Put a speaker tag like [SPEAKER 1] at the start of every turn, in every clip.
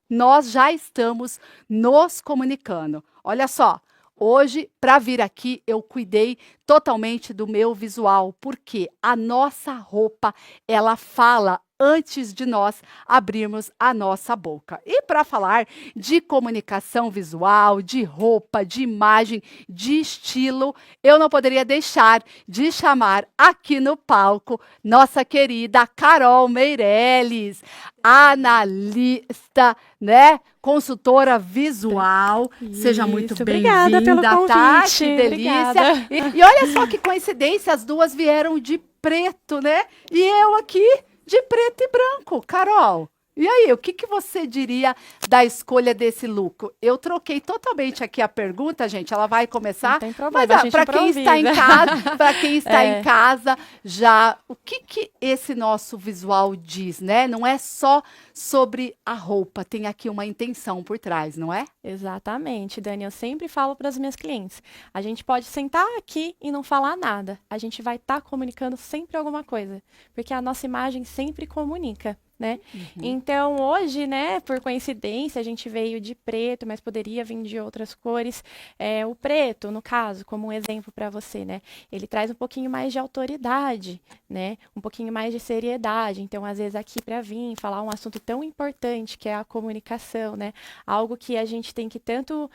[SPEAKER 1] nós já estamos nos comunicando. Olha só, hoje, para vir aqui, eu cuidei totalmente do meu visual, porque a nossa roupa, ela fala antes de nós abrirmos a nossa boca. E para falar de comunicação visual, de roupa, de imagem, de estilo, eu não poderia deixar de chamar aqui no palco nossa querida Carol Meirelles, analista, né? Consultora visual. Seja muito
[SPEAKER 2] Isso, obrigada pelo
[SPEAKER 1] bem-vinda, tá?
[SPEAKER 2] convite.
[SPEAKER 1] Que delícia.
[SPEAKER 2] Obrigada.
[SPEAKER 1] E olha só que coincidência, as duas vieram de preto, né? E eu aqui de preto e branco. Carol, e aí, o que, que você diria da escolha desse look? Eu troquei totalmente aqui a pergunta, gente. Ela vai
[SPEAKER 2] Não
[SPEAKER 1] começar,
[SPEAKER 2] tem problema,
[SPEAKER 1] mas
[SPEAKER 2] a gente
[SPEAKER 1] para quem está em
[SPEAKER 2] improvisa.
[SPEAKER 1] casa, para quem está em
[SPEAKER 2] É,
[SPEAKER 1] casa, já o que que esse nosso visual diz, né? Não é só sobre a roupa, tem aqui uma intenção por trás, não é?
[SPEAKER 2] exatamente, Dani. Eu sempre falo para as minhas clientes: a gente pode sentar aqui e não falar nada. A gente vai estar comunicando sempre alguma coisa, porque a nossa imagem sempre comunica. Né?
[SPEAKER 1] Uhum.
[SPEAKER 2] Então, hoje, né, por coincidência, a gente veio de preto, mas poderia vir de outras cores. O preto, no caso, como um exemplo para você, né, ele traz um pouquinho mais de autoridade, né, um pouquinho mais de seriedade. Então, às vezes, aqui para vir falar um assunto tão importante que é a comunicação, né, algo que a gente tem que tanto,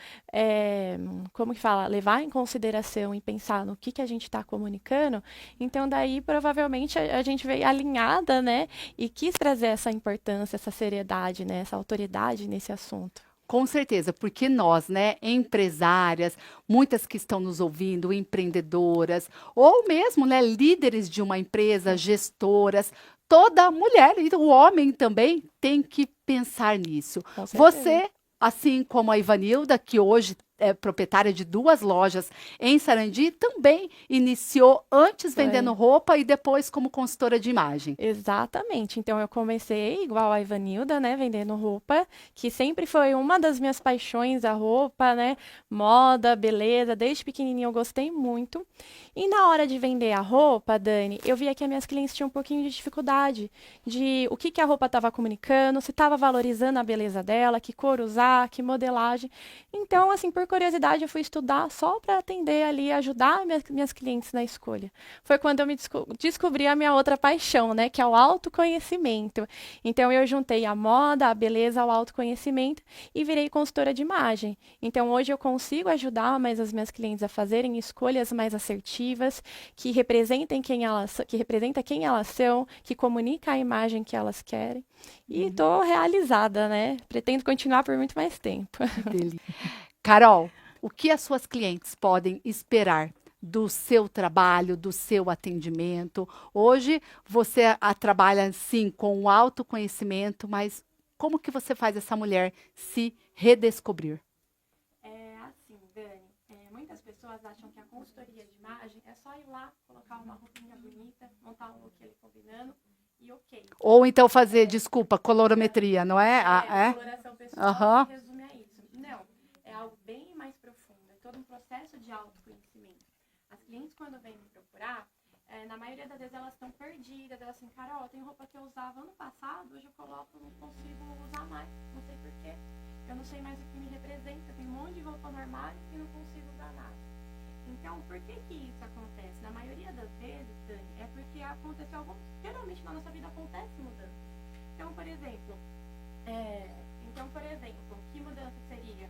[SPEAKER 2] como que fala, levar em consideração e pensar no que a gente está comunicando. Então, daí, provavelmente, a gente veio alinhada, né, e quis trazer essa importância, essa seriedade, né, essa autoridade nesse assunto.
[SPEAKER 1] Com certeza, porque nós, né, empresárias, muitas que estão nos ouvindo, empreendedoras, ou mesmo, né, líderes de uma empresa, gestoras, toda mulher e o homem também tem que pensar nisso.
[SPEAKER 2] Com certeza.
[SPEAKER 1] Você, assim como a Ivanilda, que hoje é proprietária de duas lojas em Sarandi, também iniciou antes vendendo
[SPEAKER 2] É.
[SPEAKER 1] roupa e depois como consultora de imagem.
[SPEAKER 2] Exatamente. Então eu comecei igual a Ivanilda, né, vendendo roupa, que sempre foi uma das minhas paixões, a roupa, né, moda, beleza, desde pequenininha eu gostei muito. E na hora de vender a roupa, Dani, eu via que as minhas clientes tinham um pouquinho de dificuldade de o que a roupa estava comunicando, se estava valorizando a beleza dela, que cor usar, que modelagem. Então, assim, por curiosidade, eu fui estudar só para atender ali, ajudar minhas clientes na escolha. Foi quando eu descobri a minha outra paixão, né, que é o autoconhecimento. Então eu juntei a moda, a beleza, o autoconhecimento e virei consultora de imagem. Então hoje eu consigo ajudar mais as minhas clientes a fazerem escolhas mais assertivas, que representa quem elas são, que comunica a imagem que elas querem. E estou realizada, né? Pretendo continuar por muito mais tempo.
[SPEAKER 1] Que delícia. Carol, o que as suas clientes podem esperar do seu trabalho, do seu atendimento? Hoje você trabalha sim com o autoconhecimento, mas como que você faz essa mulher se redescobrir?
[SPEAKER 2] É assim, Dani, muitas pessoas acham que a consultoria de imagem é só ir lá, colocar uma roupinha bonita, montar um look ali combinando e ok.
[SPEAKER 1] Ou então fazer, desculpa, colorometria, não é? É?
[SPEAKER 2] Coloração pessoal se
[SPEAKER 1] Aham.
[SPEAKER 2] resume a isso. Não, é algo bem mais profundo, é todo um processo de autoconhecimento. As clientes, quando vêm me procurar, na maioria das vezes elas estão perdidas, elas assim, Carol, tem roupa que eu usava ano passado, hoje eu coloco, não consigo usar mais, não sei porquê. Eu não sei mais o que me representa, tem um monte de roupa no armário e não consigo usar nada. Então, por que isso acontece? Na maioria das vezes, Dani, é porque aconteceu algo, geralmente na nossa vida acontece mudança. Então, por exemplo, é, que mudança seria?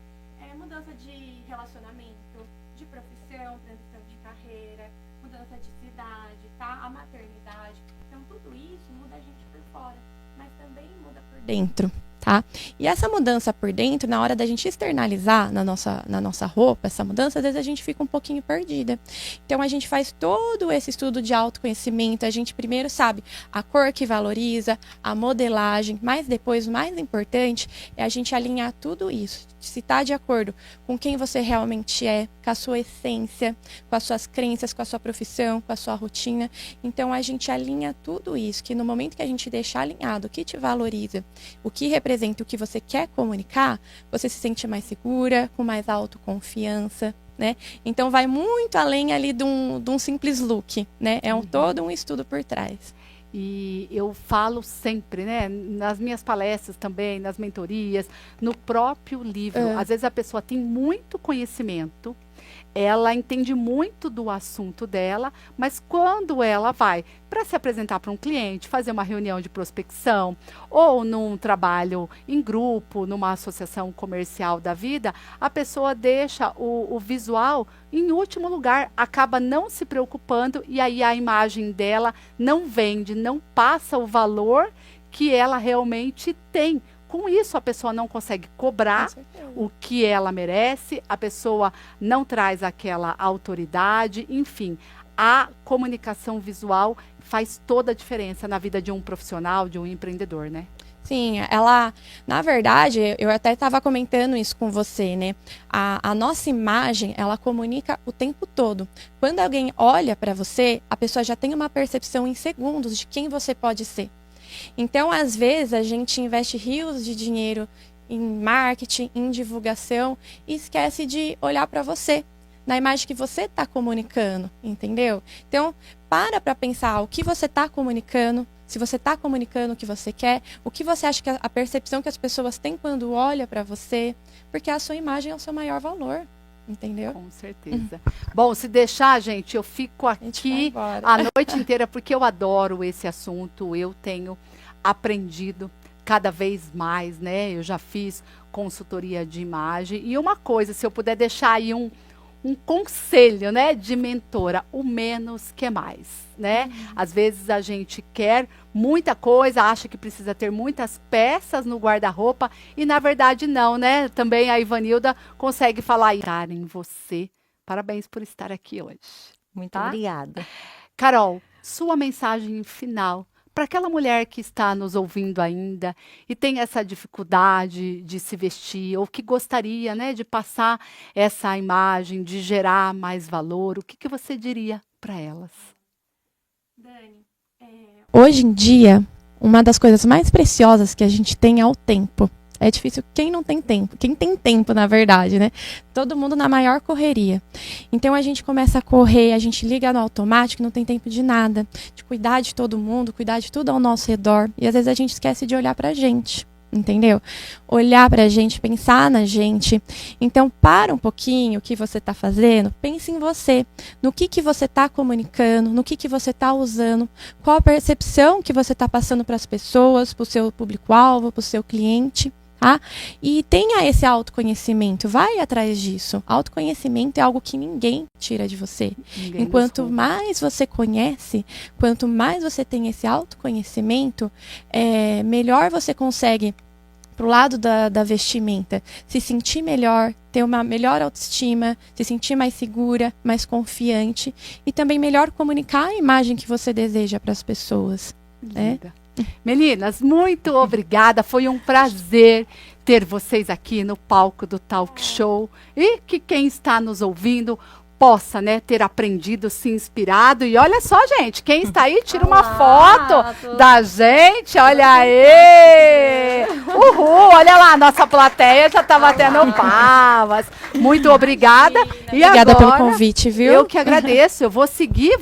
[SPEAKER 2] Mudança de relacionamento, de profissão, transição de carreira, mudança de cidade, tá? A maternidade. Então, tudo isso muda a gente por fora, mas também muda por dentro, tá? E essa mudança por dentro, na hora da gente externalizar na nossa roupa, essa mudança, às vezes a gente fica um pouquinho perdida. Então, a gente faz todo esse estudo de autoconhecimento, a gente primeiro sabe a cor que valoriza, a modelagem, mas depois, o mais importante, é a gente alinhar tudo isso, se está de acordo com quem você realmente é, com a sua essência, com as suas crenças, com a sua profissão, com a sua rotina. Então, a gente alinha tudo isso, que no momento que a gente deixar alinhado o que te valoriza, o que representa o que você quer comunicar, você se sente mais segura, com mais autoconfiança, né? Então, vai muito além ali de um simples look, né? É todo um estudo por trás.
[SPEAKER 1] E eu falo sempre, né, nas minhas palestras também, nas mentorias, no próprio livro. Às vezes a pessoa tem muito conhecimento, ela entende muito do assunto dela, mas quando ela vai para se apresentar para um cliente, fazer uma reunião de prospecção, ou num trabalho em grupo, numa associação comercial da vida, a pessoa deixa o visual em último lugar, acaba não se preocupando e aí a imagem dela não vende, não passa o valor que ela realmente tem. Com isso, a pessoa não consegue cobrar o que ela merece, a pessoa não traz aquela autoridade, enfim. A comunicação visual faz toda a diferença na vida de um profissional, de um empreendedor, né?
[SPEAKER 3] Sim, ela, na verdade, eu até estava comentando isso com você, né? A nossa imagem, ela comunica o tempo todo. Quando alguém olha para você, a pessoa já tem uma percepção em segundos de quem você pode ser. Então, às vezes, a gente investe rios de dinheiro em marketing, em divulgação e esquece de olhar para você, na imagem que você está comunicando, entendeu? Então, para pensar o que você está comunicando, se você está comunicando o que você quer, o que você acha que a percepção que as pessoas têm quando olham para você, porque a sua imagem é o seu maior valor. Entendeu?
[SPEAKER 1] Com certeza. Bom, se deixar, gente, eu fico aqui a noite inteira porque eu adoro esse assunto. Eu tenho aprendido cada vez mais, né? Eu já fiz consultoria de imagem. E uma coisa, se eu puder deixar aí um conselho, né, de mentora, o menos que mais, né? Às vezes a gente quer muita coisa, acha que precisa ter muitas peças no guarda-roupa e na verdade não, né? Também a Ivanilda consegue falar em você. Parabéns por estar aqui hoje.
[SPEAKER 4] Muito obrigada.
[SPEAKER 1] Carol, sua mensagem final para aquela mulher que está nos ouvindo ainda e tem essa dificuldade de se vestir ou que gostaria, né, de passar essa imagem, de gerar mais valor, o que você diria para elas?
[SPEAKER 2] Dani,
[SPEAKER 3] hoje em dia, uma das coisas mais preciosas que a gente tem é o tempo. É difícil quem não tem tempo. Quem tem tempo, na verdade, né? Todo mundo na maior correria. Então a gente começa a correr, a gente liga no automático, não tem tempo de nada. De cuidar de todo mundo, cuidar de tudo ao nosso redor. E às vezes a gente esquece de olhar pra gente. Entendeu? Olhar pra gente, pensar na gente. Então, para um pouquinho o que você tá fazendo, pense em você, no que você tá comunicando, no que você tá usando, qual a percepção que você tá passando para as pessoas, pro seu público-alvo, pro seu cliente, tá? E tenha esse autoconhecimento, vai atrás disso. Autoconhecimento é algo que ninguém tira de você. Enquanto mais você conhece, quanto mais você tem esse autoconhecimento, melhor você consegue, pro lado da vestimenta, se sentir melhor, ter uma melhor autoestima, se sentir mais segura, mais confiante e também melhor comunicar a imagem que você deseja para as pessoas, né?
[SPEAKER 1] Meninas, muito obrigada. Foi um prazer ter vocês aqui no palco do Talk Show e que quem está nos ouvindo possa, né, ter aprendido, se inspirado. E olha só, gente, quem está aí, tira uma foto da gente. Olha aí! Uhul! Olha lá, nossa plateia já está batendo palmas. Muito obrigada. E
[SPEAKER 3] obrigada
[SPEAKER 1] agora,
[SPEAKER 3] pelo convite, viu?
[SPEAKER 1] Eu que agradeço. Eu vou seguir